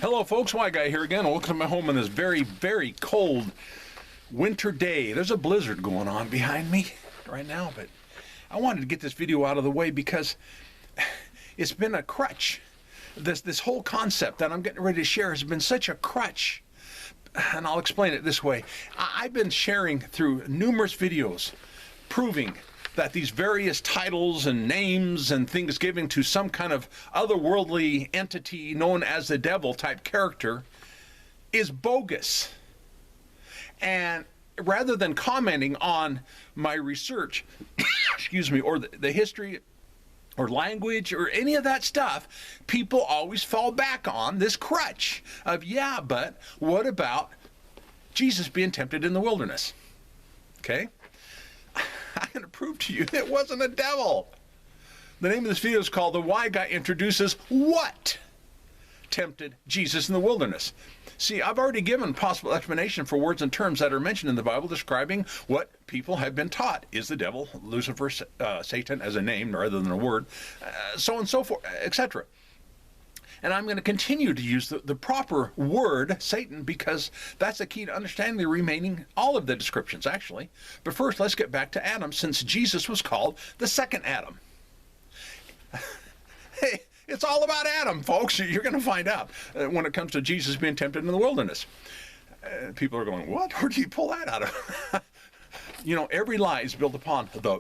Hello folks, White Guy here again. Welcome to my home on this very, very cold winter day. There's a blizzard going on behind me right now, but I wanted to get this video out of the way because it's been a crutch. This whole concept that I'm getting ready to share has been such a crutch. And I'll explain it this way. I've been sharing through numerous videos proving that these various titles and names and things given to some kind of otherworldly entity known as the devil type character is bogus. And rather than commenting on my research, excuse me, or the history or language or any of that stuff, people always fall back on this crutch of, yeah, but what about Jesus being tempted in the wilderness? Okay? I'm going to prove to you it wasn't a devil. The name of this video is called The Why Guy Introduces What Tempted Jesus in the Wilderness. See, I've already given possible explanation for words and terms that are mentioned in the Bible describing what people have been taught. Is the devil, Lucifer, Satan as a name rather than a word, so on and so forth, etc. And I'm going to continue to use the proper word, Satan, because that's the key to understanding the remaining, all of the descriptions, actually. But first, let's get back to Adam, since Jesus was called the second Adam. Hey, it's all about Adam, folks. You're going to find out when it comes to Jesus being tempted in the wilderness. People are going, what? Where do you pull that out of? You know, every lie is built upon the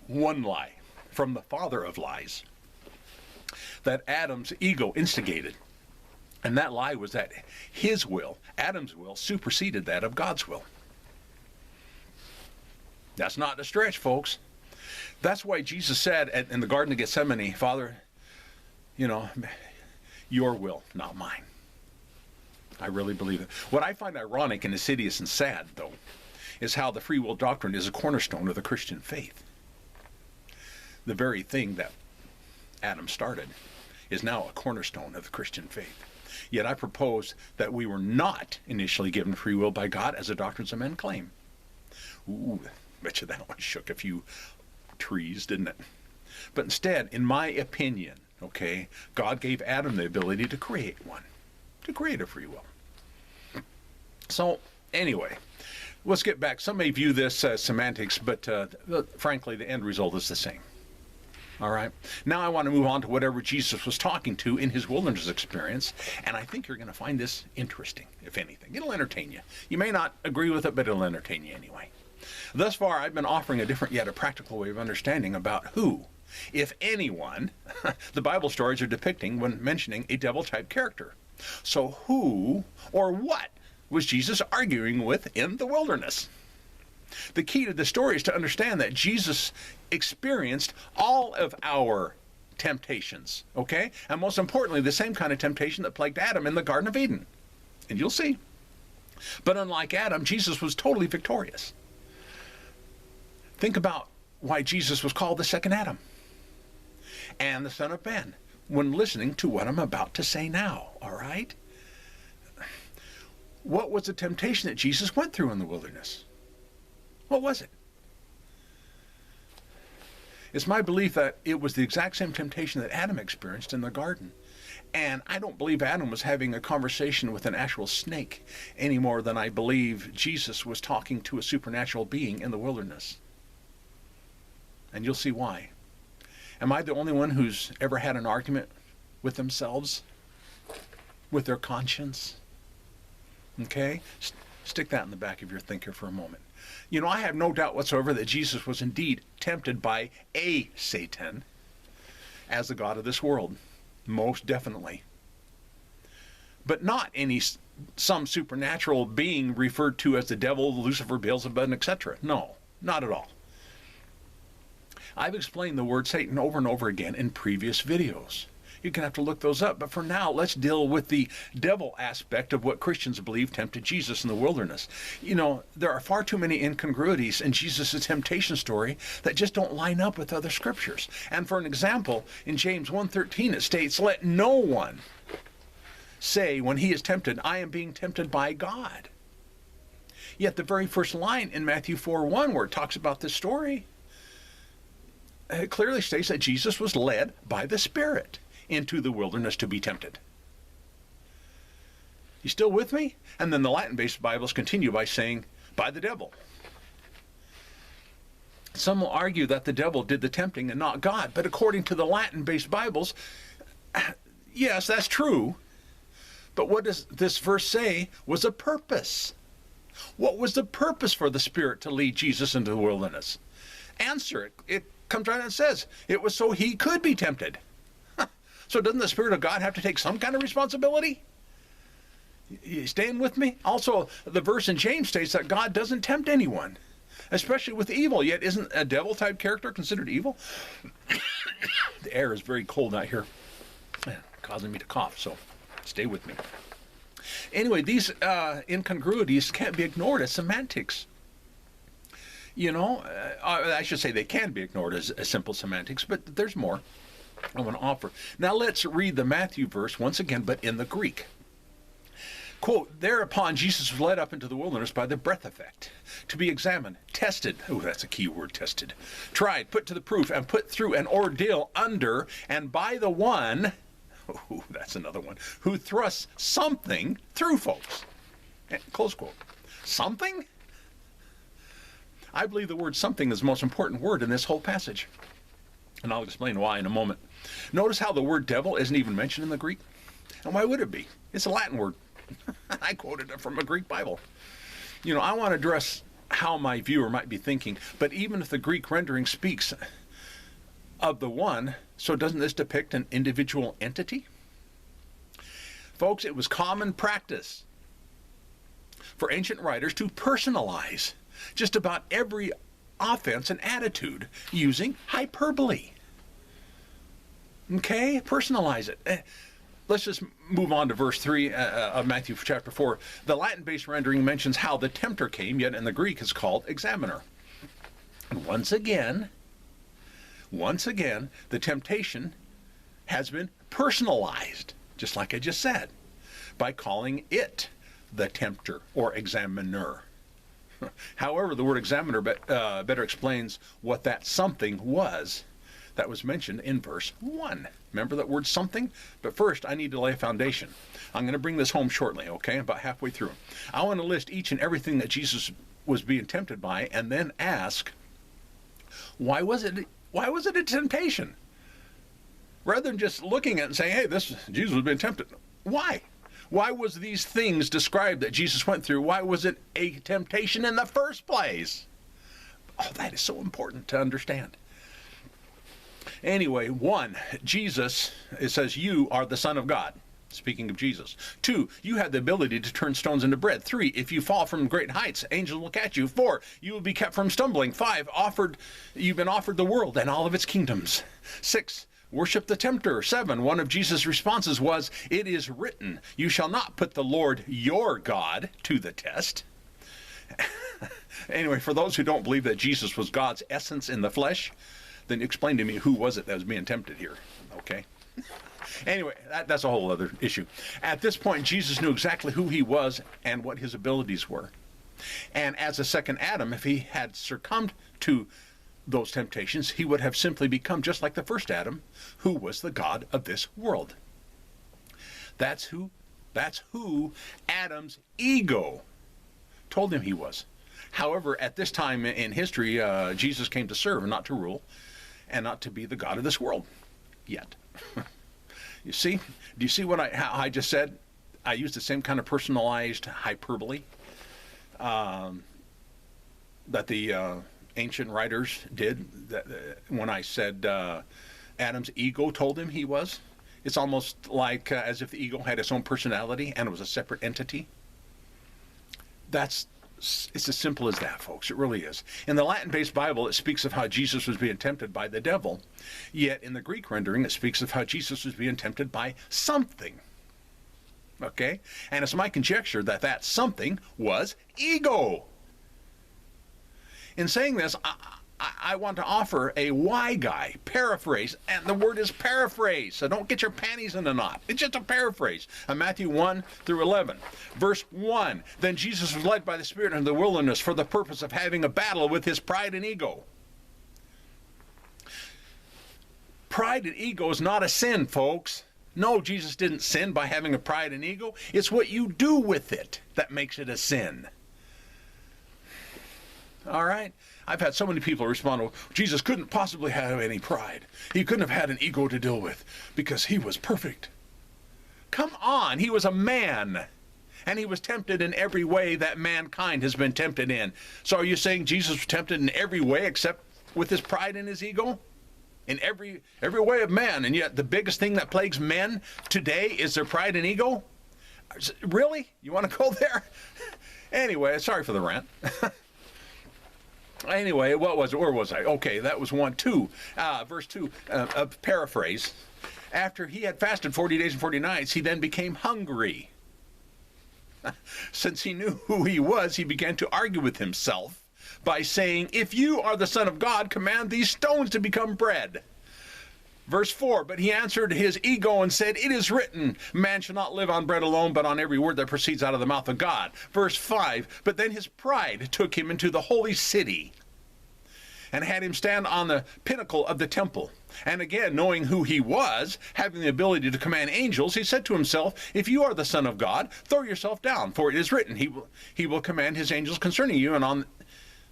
one lie from the father of lies that Adam's ego instigated. And that lie was that his will, Adam's will, superseded that of God's will. That's not a stretch, folks. That's why Jesus said in the Garden of Gethsemane, Father, you know, your will, not mine. I really believe it. What I find ironic and insidious and sad, though, is how the free will doctrine is a cornerstone of the Christian faith. The very thing that Adam started is now a cornerstone of the Christian faith. Yet I propose that we were not initially given free will by God as the doctrines of men claim. Ooh, bet you that one shook a few trees, didn't it? But instead, in my opinion, okay, God gave Adam the ability to create one, to create a free will. So, anyway, let's get back. Some may view this as semantics, but frankly, the end result is the same. All right. Now I want to move on to whatever Jesus was talking to in his wilderness experience, and I think you're going to find this interesting, if anything. It'll entertain you. You may not agree with it, but it'll entertain you anyway. Thus far, I've been offering a different yet a practical way of understanding about who, if anyone, the Bible stories are depicting when mentioning a devil-type character. So who or what was Jesus arguing with in the wilderness? The key to the story is to understand that Jesus experienced all of our temptations, okay? And most importantly, the same kind of temptation that plagued Adam in the Garden of Eden. And you'll see. But unlike Adam, Jesus was totally victorious. Think about why Jesus was called the second Adam and the Son of Man when listening to what I'm about to say now, all right? What was the temptation that Jesus went through in the wilderness? What was it? It's my belief that it was the exact same temptation that Adam experienced in the garden. And I don't believe Adam was having a conversation with an actual snake any more than I believe Jesus was talking to a supernatural being in the wilderness. And you'll see why. Am I the only one who's ever had an argument with themselves? With their conscience? Okay? Stick that in the back of your thinker for a moment. You know, I have no doubt whatsoever that Jesus was indeed tempted by a Satan as the god of this world. Most definitely. But not some supernatural being referred to as the devil, Lucifer, Beelzebub, etc. No, not at all. I've explained the word Satan over and over again in previous videos. You're going to have to look those up. But for now, let's deal with the devil aspect of what Christians believe tempted Jesus in the wilderness. You know, there are far too many incongruities in Jesus' temptation story that just don't line up with other scriptures. And for an example, in James 1:13 it states, "Let no one say when he is tempted, I am being tempted by God." Yet the very first line in Matthew 4:1 where it talks about this story, it clearly states that Jesus was led by the Spirit into the wilderness to be tempted. You still with me? And then the Latin-based Bibles continue by saying, by the devil. Some will argue that the devil did the tempting and not God. But according to the Latin-based Bibles, yes, that's true. But what does this verse say was a purpose? What was the purpose for the Spirit to lead Jesus into the wilderness? Answer it. It comes right out and says, it was so he could be tempted. So doesn't the Spirit of God have to take some kind of responsibility? You staying with me? Also, the verse in James states that God doesn't tempt anyone, especially with evil. Yet isn't a devil-type character considered evil? The air is very cold out here, causing me to cough, so stay with me. Anyway, these incongruities can't be ignored as semantics. You know, I should say they can be ignored as simple semantics, but there's more I want to offer. Now let's read the Matthew verse once again, but in the Greek. Quote, thereupon Jesus was led up into the wilderness by the breath effect, to be examined, tested, oh, that's a key word, tested, tried, put to the proof, and put through an ordeal under and by the one, oh, that's another one, who thrusts something through folks. Close quote. Something? I believe the word something is the most important word in this whole passage. And I'll explain why in a moment. Notice how the word devil isn't even mentioned in the Greek. And why would it be? It's a Latin word. I quoted it from a Greek Bible. You know, I want to address how my viewer might be thinking, but even if the Greek rendering speaks of the one, so doesn't this depict an individual entity? Folks, it was common practice for ancient writers to personalize just about every offense and attitude using hyperbole. Okay, personalize it. Let's just move on to verse 3 of Matthew chapter 4. The Latin-based rendering mentions how the tempter came, yet in the Greek is called examiner. And once again, the temptation has been personalized, just like I just said, by calling it the tempter or examiner. However, the word examiner better explains what that something was that was mentioned in verse 1. Remember that word something? But first, I need to lay a foundation. I'm going to bring this home shortly, okay? About halfway through. I want to list each and everything that Jesus was being tempted by and then ask, why was it a temptation? Rather than just looking at it and saying, hey, Jesus was being tempted. Why? Why was these things described that Jesus went through? Why was it a temptation in the first place? Oh, that is so important to understand. Anyway, 1, Jesus, it says, you are the Son of God. Speaking of Jesus. 2, you have the ability to turn stones into bread. 3, if you fall from great heights, angels will catch you. 4, you will be kept from stumbling. 5, you've been offered the world and all of its kingdoms. 6, worship the tempter. 7, one of Jesus' responses was, it is written, you shall not put the Lord your God to the test. Anyway, for those who don't believe that Jesus was God's essence in the flesh, then explain to me who was it that was being tempted here, okay? Anyway, that's a whole other issue. At this point, Jesus knew exactly who he was and what his abilities were. And as a second Adam, if he had succumbed to those temptations, he would have simply become just like the first Adam, who was the god of this world. That's who Adam's ego told him he was. However, at this time in history, Jesus came to serve and not to rule, and not to be the god of this world yet. You see? Do you see how I just said? I used the same kind of personalized hyperbole that the ancient writers did when I said Adam's ego told him he was. It's almost like as if the ego had its own personality and it was a separate entity. It's as simple as that, folks. It really is. In the Latin-based Bible, it speaks of how Jesus was being tempted by the devil. Yet in the Greek rendering, it speaks of how Jesus was being tempted by something. Okay? And it's my conjecture that that something was ego. In saying this, I want to offer a why guy paraphrase, and the word is paraphrase, so don't get your panties in a knot. It's just a paraphrase of Matthew 1 through 11. Verse 1, then Jesus was led by the Spirit into the wilderness for the purpose of having a battle with his pride and ego. Pride and ego is not a sin, folks. No, Jesus didn't sin by having a pride and ego. It's what you do with it that makes it a sin. All right? I've had so many people respond, well, Jesus couldn't possibly have any pride. He couldn't have had an ego to deal with because he was perfect. Come on, he was a man. And he was tempted in every way that mankind has been tempted in. So are you saying Jesus was tempted in every way except with his pride and his ego? In every way of man, and yet the biggest thing that plagues men today is their pride and ego? Really? You want to go there? Anyway, sorry for the rant. Anyway, what was it? Where was I? Okay, that was 1:2. Verse 2, paraphrase. After he had fasted 40 days and 40 nights, he then became hungry. Since he knew who he was, he began to argue with himself by saying, if you are the Son of God, command these stones to become bread. Verse 4, but he answered his ego and said, it is written, man shall not live on bread alone, but on every word that proceeds out of the mouth of God. Verse 5, but then his pride took him into the holy city and had him stand on the pinnacle of the temple. And again, knowing who he was, having the ability to command angels, he said to himself, if you are the Son of God, throw yourself down, for it is written, he will command his angels concerning you, and on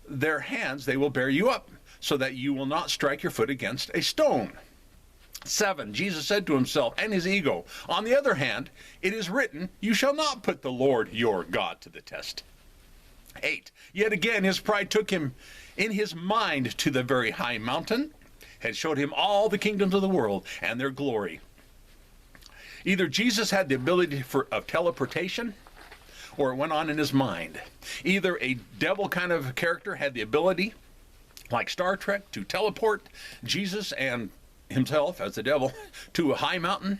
their hands they will bear you up, so that you will not strike your foot against a stone. 7, Jesus said to himself and his ego, on the other hand, it is written, you shall not put the Lord your God to the test. 8, yet again his pride took him in his mind to the very high mountain, had showed him all the kingdoms of the world and their glory. Either Jesus had the ability of teleportation, or it went on in his mind. Either a devil kind of character had the ability, like Star Trek, to teleport Jesus and himself as the devil to a high mountain,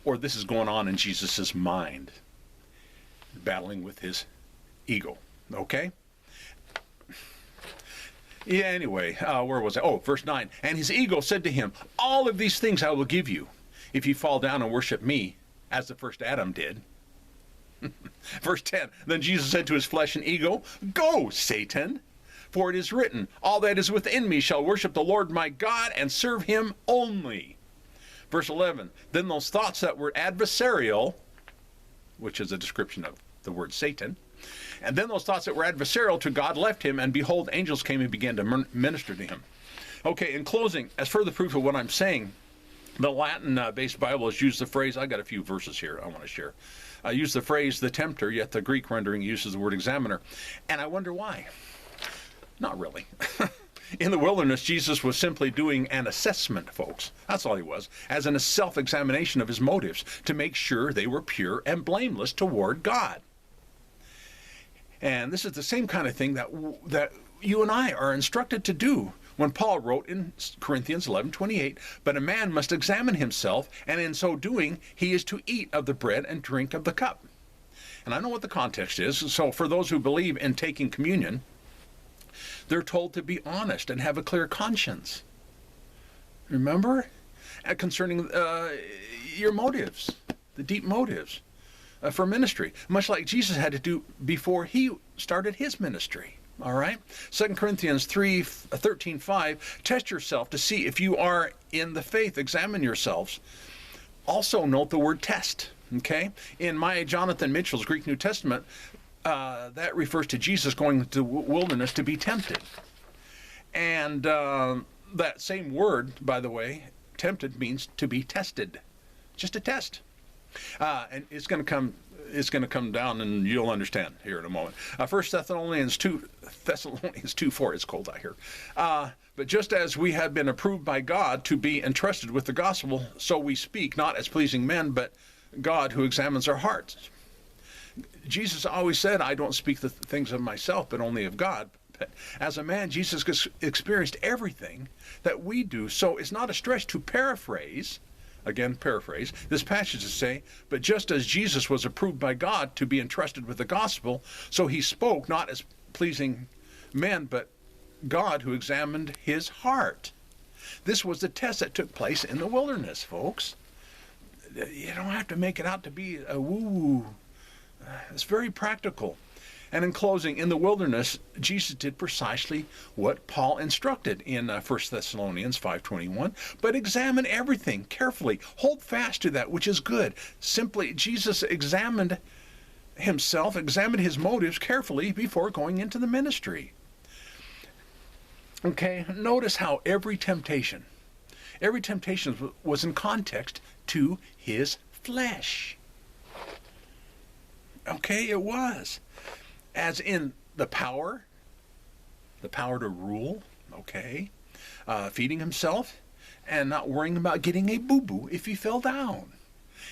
or this is going on in Jesus' mind, battling with his ego. Okay? Yeah, anyway, where was I? Oh, verse 9. And his ego said to him, all of these things I will give you if you fall down and worship me, as the first Adam did. Verse 10, then Jesus said to his flesh and ego, go, Satan, for it is written, all that is within me shall worship the Lord my God and serve him only. Verse 11, then those thoughts that were adversarial, which is a description of the word Satan, and then those thoughts that were adversarial to God left him, and behold, angels came and began to minister to him. Okay, in closing, as further proof of what I'm saying, the Latin-based Bible has used the phrase, I got a few verses here I want to share, use the phrase the tempter, yet the Greek rendering uses the word examiner. And I wonder why. Not really. In the wilderness, Jesus was simply doing an assessment, folks. That's all he was, as in a self-examination of his motives to make sure they were pure and blameless toward God. And this is the same kind of thing that you and I are instructed to do when Paul wrote in Corinthians 11:28, but a man must examine himself, and in so doing, he is to eat of the bread and drink of the cup. And I know what the context is, so for those who believe in taking communion, they're told to be honest and have a clear conscience. Remember? Concerning your motives, the deep motives for ministry, much like Jesus had to do before he started his ministry. All right? 2 Corinthians 13:5, test yourself to see if you are in the faith. Examine yourselves. Also note the word test. Okay? In my Jonathan Mitchell's Greek New Testament, that refers to Jesus going to the wilderness to be tempted. And that same word, by the way, tempted means to be tested. Just a test. And it's going to come down, and you'll understand here in a moment. 1 Thessalonians 2:4, it's cold out here. But just as we have been approved by God to be entrusted with the gospel, so we speak, not as pleasing men, but God who examines our hearts. Jesus always said, I don't speak the things of myself, but only of God. But as a man, Jesus experienced everything that we do. So it's not a stretch to paraphrase, this passage to say, but just as Jesus was approved by God to be entrusted with the gospel, so he spoke not as pleasing men, but God who examined his heart. This was the test that took place in the wilderness, folks. You don't have to make it out to be a woo-woo. It's very practical. And in closing, in the wilderness, Jesus did precisely what Paul instructed in 1 Thessalonians 5:21. But examine everything carefully. Hold fast to that which is good. Simply, Jesus examined himself, examined his motives carefully before going into the ministry. Okay, notice how every temptation was in context to his flesh. Okay, it was. As in the power to rule, okay, feeding himself, and not worrying about getting a boo-boo if he fell down.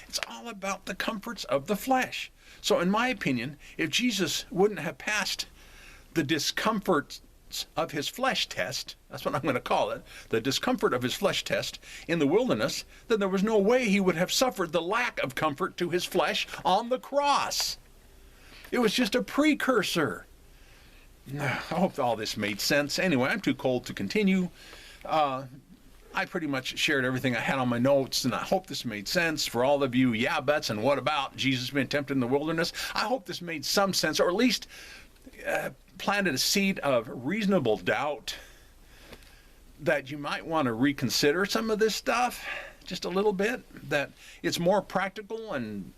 It's all about the comforts of the flesh. So in my opinion, if Jesus wouldn't have passed the discomforts of his flesh test, that's what I'm going to call it, the discomfort of his flesh test in the wilderness, then there was no way he would have suffered the lack of comfort to his flesh on the cross. It was just a precursor. I hope all this made sense. Anyway, I'm too cold to continue. I pretty much shared everything I had on my notes, and I hope this made sense for all of you yeah buts and what about Jesus being tempted in the wilderness. I hope this made some sense, or at least planted a seed of reasonable doubt that you might want to reconsider some of this stuff just a little bit, that it's more practical and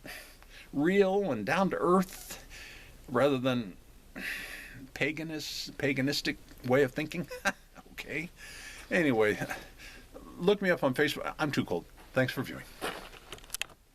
real and down to earth rather than paganistic way of thinking. Okay. Anyway, look me up on Facebook. I'm too cold. Thanks for viewing.